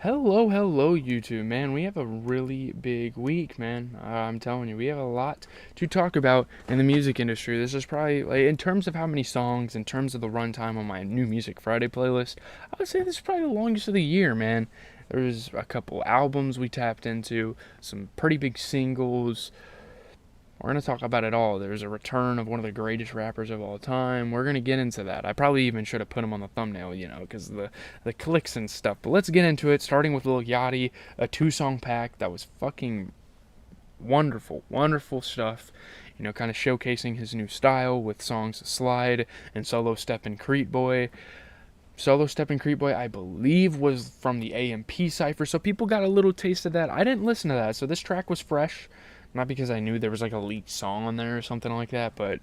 Hello, YouTube, man. We have a really big week, man. I'm telling you, we have a lot to talk about in the music industry. This is probably, like, in terms of how many songs, in terms of the runtime on my new Music Friday playlist, I would say this is probably the longest of the year, man. There's a couple albums we tapped into, some pretty big singles. We're going to talk about it all. There's a return of one of the greatest rappers of all time. We're going to get into that. I probably even should have put him on the thumbnail, because the clicks and stuff. But let's get into it, starting with Lil Yachty, a two-song pack that was fucking wonderful, wonderful stuff. Kind of showcasing his new style with songs Slide and Solo Step and Creep Boy. Solo Step and Creep Boy, I believe, was from the AMP cipher, so people got a little taste of that. I didn't listen to that, so this track was fresh. Not because I knew there was like a leaked song on there or something like that, but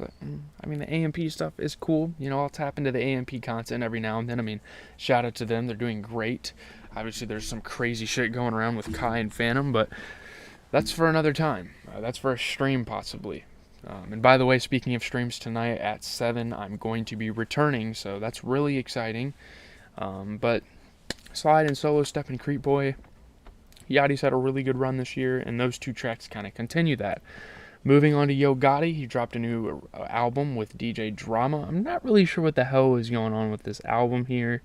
I mean, the AMP stuff is cool. I'll tap into the AMP content every now and then. I mean, shout out to them. They're doing great. Obviously, there's some crazy shit going around with Kai and Phantom, but that's for another time. That's for a stream, possibly. And by the way, speaking of streams, tonight at 7, I'm going to be returning, so that's really exciting. But Slide and Solo Step and Creep Boy, Yachty's had a really good run this year, and those two tracks kind of continue that. Moving on to Yo Gotti, he dropped a new album with DJ Drama. I'm not really sure what the hell is going on with this album here.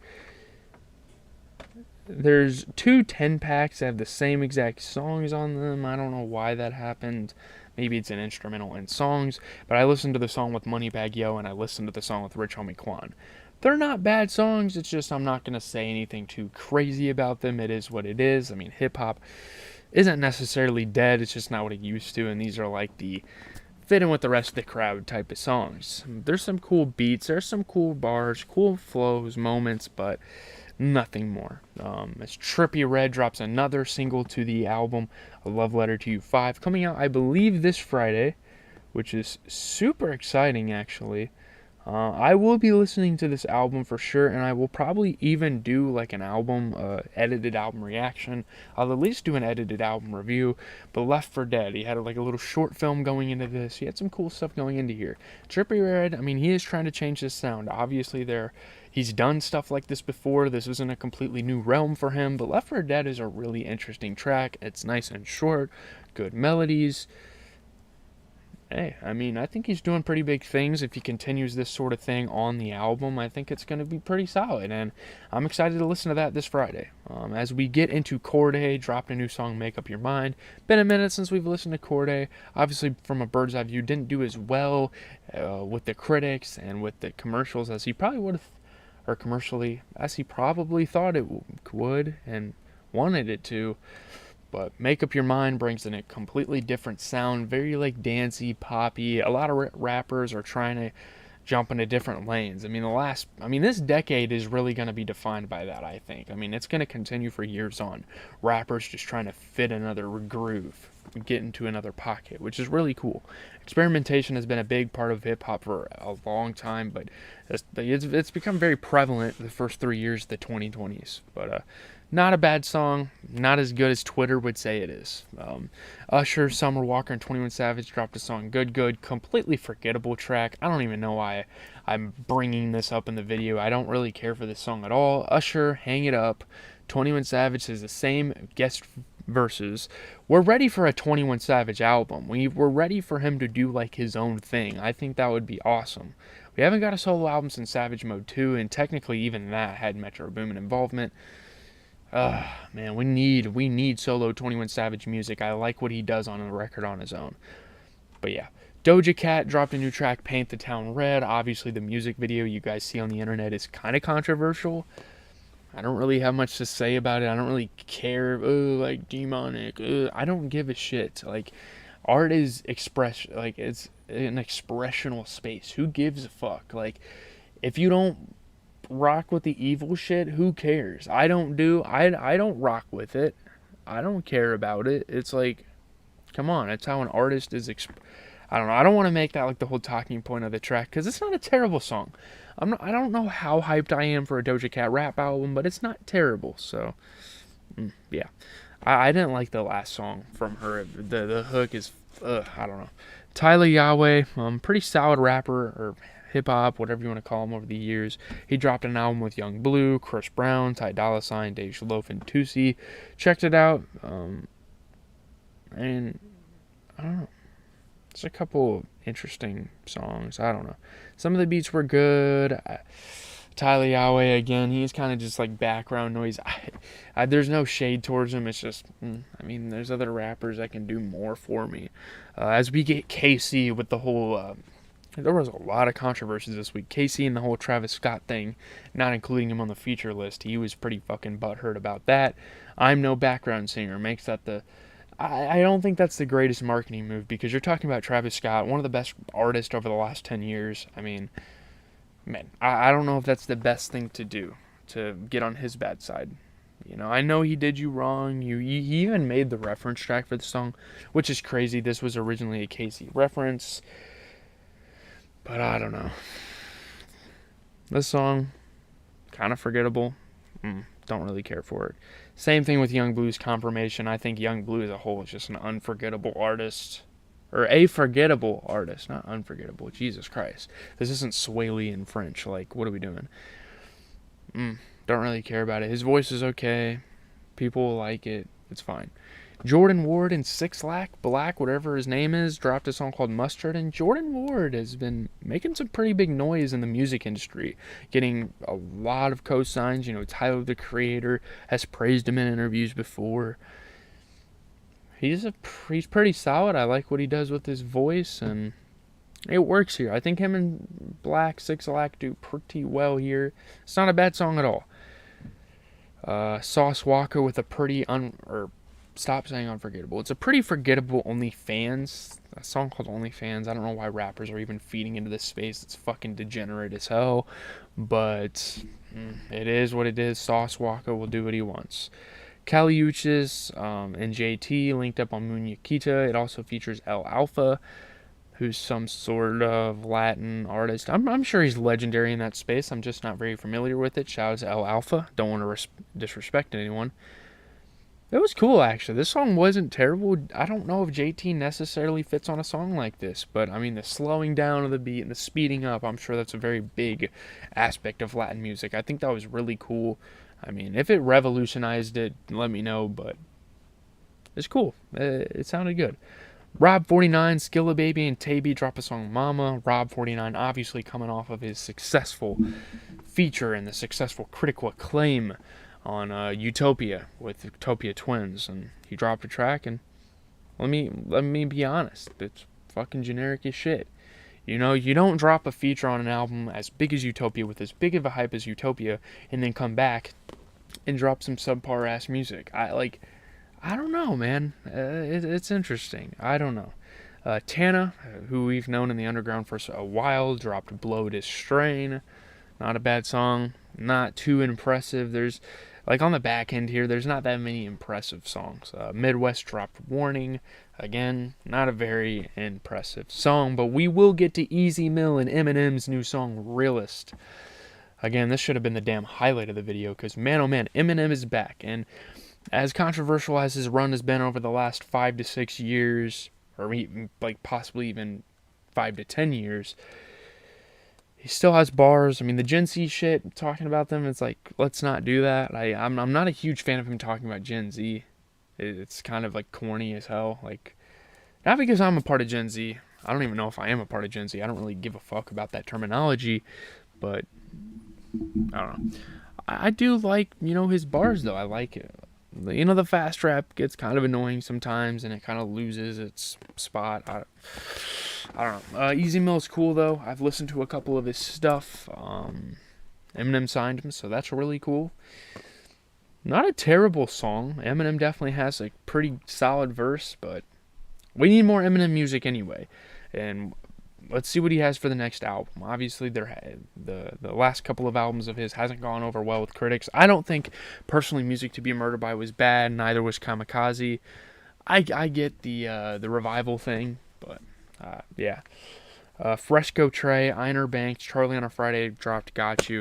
There's two 10-packs that have the same exact songs on them. I don't know why that happened. Maybe it's an instrumental and songs, but I listened to the song with Moneybagg Yo and I listened to the song with Rich Homie Quan. They're not bad songs, it's just I'm not going to say anything too crazy about them. It is what it is. I mean, hip-hop isn't necessarily dead, it's just not what it used to, and these are like the fit in with the rest of the crowd type of songs. There's some cool beats, there's some cool bars, cool flows, moments, but nothing more. As Trippie Redd drops another single to the album, A Love Letter to You 5, coming out, I believe, this Friday, which is super exciting, actually. I will be listening to this album for sure, and I will probably even do like an album, edited album reaction. I'll at least do an edited album review. But Left for Dead, he had like a little short film going into this. He had some cool stuff going into here. Trippie Redd, I mean, he is trying to change his sound. Obviously, he's done stuff like this before. This isn't a completely new realm for him. But Left for Dead is a really interesting track. It's nice and short, good melodies. Hey, I mean, I think he's doing pretty big things. If he continues this sort of thing on the album, I think it's going to be pretty solid, and I'm excited to listen to that this Friday. As we get into Cordae, dropped a new song, Make Up Your Mind. Been a minute since we've listened to Cordae. Obviously, from a bird's eye view, didn't do as well with the critics and with the commercials as he probably would have, or commercially, as he probably thought it would and wanted it to. But Make Up Your Mind brings in a completely different sound, very like dancey, poppy. A lot of rappers are trying to jump into different lanes. I mean, this decade is really going to be defined by that, I think. I mean, it's going to continue for years on. Rappers just trying to fit another groove, get into another pocket, which is really cool. Experimentation has been a big part of hip-hop for a long time, but it's become very prevalent the first 3 years of the 2020s. But not a bad song, not as good as Twitter would say it is. Usher, Summer Walker, and 21 Savage dropped a song, Good, completely forgettable track. I don't even know why I'm bringing this up in the video. I don't really care for this song at all. Usher, Hang It Up. 21 Savage has the same guest verses. We're ready for a 21 Savage album. We're ready for him to do like his own thing. I think that would be awesome. We haven't got a solo album since Savage Mode 2, and technically even that had Metro Boomin involvement. Man, we need solo 21 Savage music. I like what he does on a record on his own. But yeah, Doja Cat dropped a new track, Paint the Town Red. Obviously, the music video you guys see on the internet is kind of controversial. I don't really have much to say about it. I don't really care. Like demonic. I don't give a shit. Like, art is it's an expressional space. Who gives a fuck? Like, if you don't rock with the evil shit, who cares? I don't rock with it. I don't care about it. It's like, come on, it's how an artist is I don't know. I don't want to make that like the whole talking point of the track, because it's not a terrible song. I don't know how hyped I am for a Doja Cat rap album, but it's not terrible. So yeah, I didn't like the last song from her. The hook is I don't know. Tyler Yahweh, pretty solid rapper, or hip hop, whatever you want to call him, over the years. He dropped an album with Young Blue, Chris Brown, Ty Dolla $ign, Dej Loaf, and Tusi. Checked it out, and I don't know. It's a couple interesting songs. I don't know. Some of the beats were good. Tyler Yahweh, again, he's kind of just like background noise. There's no shade towards him. It's just, there's other rappers that can do more for me. As we get KC with the whole, there was a lot of controversies this week. KC and the whole Travis Scott thing, not including him on the feature list. He was pretty fucking butthurt about that. I'm no background singer. Makes that the... I don't think that's the greatest marketing move, because you're talking about Travis Scott, one of the best artists over the last 10 years. I mean... Man, I don't know if that's the best thing to do, to get on his bad side. I know he did you wrong. He even made the reference track for the song, which is crazy. This was originally a Casey reference. But I don't know. This song, kind of forgettable. Don't really care for it. Same thing with Young Blue's Confirmation. I think Young Blue as a whole is just an unforgettable artist. Or a forgettable artist, not unforgettable. Jesus Christ. This isn't Swaley in French. Like, what are we doing? Don't really care about it. His voice is okay. People will like it. It's fine. Jordan Ward and Six Black, whatever his name is, dropped a song called Mustard. And Jordan Ward has been making some pretty big noise in the music industry. Getting a lot of cosigns. Tyler, the Creator, has praised him in interviews before. He's pretty solid. I like what he does with his voice, and it works here. I think him and Six Black do pretty well here. It's not a bad song at all. Sauce Walker with a pretty stop saying unforgettable. It's a pretty forgettable OnlyFans. A song called OnlyFans. I don't know why rappers are even feeding into this space. It's fucking degenerate as hell, but it is what it is. Sauce Walker will do what he wants. Caliuchis and JT linked up on Muñequita. It also features El Alfa, who's some sort of Latin artist. I'm sure he's legendary in that space. I'm just not very familiar with it. Shout out to El Alfa. Don't want to disrespect anyone. It was cool, actually. This song wasn't terrible. I don't know if JT necessarily fits on a song like this, but the slowing down of the beat and the speeding up, I'm sure that's a very big aspect of Latin music. I think that was really cool. If it revolutionized it, let me know, but it's cool. It sounded good. Rob 49, Skilla Baby, and Taby drop a song Mama. Rob 49 obviously coming off of his successful feature and the successful critical acclaim on Utopia with Utopia Twins, and he dropped a track, and let me be honest, it's fucking generic as shit. You don't drop a feature on an album as big as Utopia with as big of a hype as Utopia and then come back and drop some subpar ass music. I don't know, man. It's interesting. I don't know. Tana, who we've known in the underground for a while, dropped Blow This Strain. Not a bad song. Not too impressive. There's, on the back end here, there's not that many impressive songs. Midwest dropped Warning. Again, not a very impressive song, but we will get to Easy Mill and Eminem's new song, Realist. Again, this should have been the damn highlight of the video, because man, oh man, Eminem is back. And as controversial as his run has been over the last 5 to 6 years, or even, possibly even 5 to 10 years, he still has bars. The Gen Z shit, talking about them, it's let's not do that. I'm not a huge fan of him talking about Gen Z. It's kind of corny as hell. Not because I'm a part of Gen Z. I don't even know if I am a part of Gen Z. I don't really give a fuck about that terminology, but I don't know. I do like, his bars, though. I like it. The fast rap gets kind of annoying sometimes, and it kind of loses its spot. I don't know. Easy Mill's cool, though. I've listened to a couple of his stuff. Eminem signed him, so that's really cool. Not a terrible song. Eminem definitely has a pretty solid verse, but we need more Eminem music anyway. And let's see what he has for the next album. Obviously, the last couple of albums of his hasn't gone over well with critics. I don't think, personally, Music to Be Murdered By was bad. Neither was Kamikaze. I get the revival thing, but yeah. Fresco Trey, Einer Banks, Charlie on a Friday dropped Got You.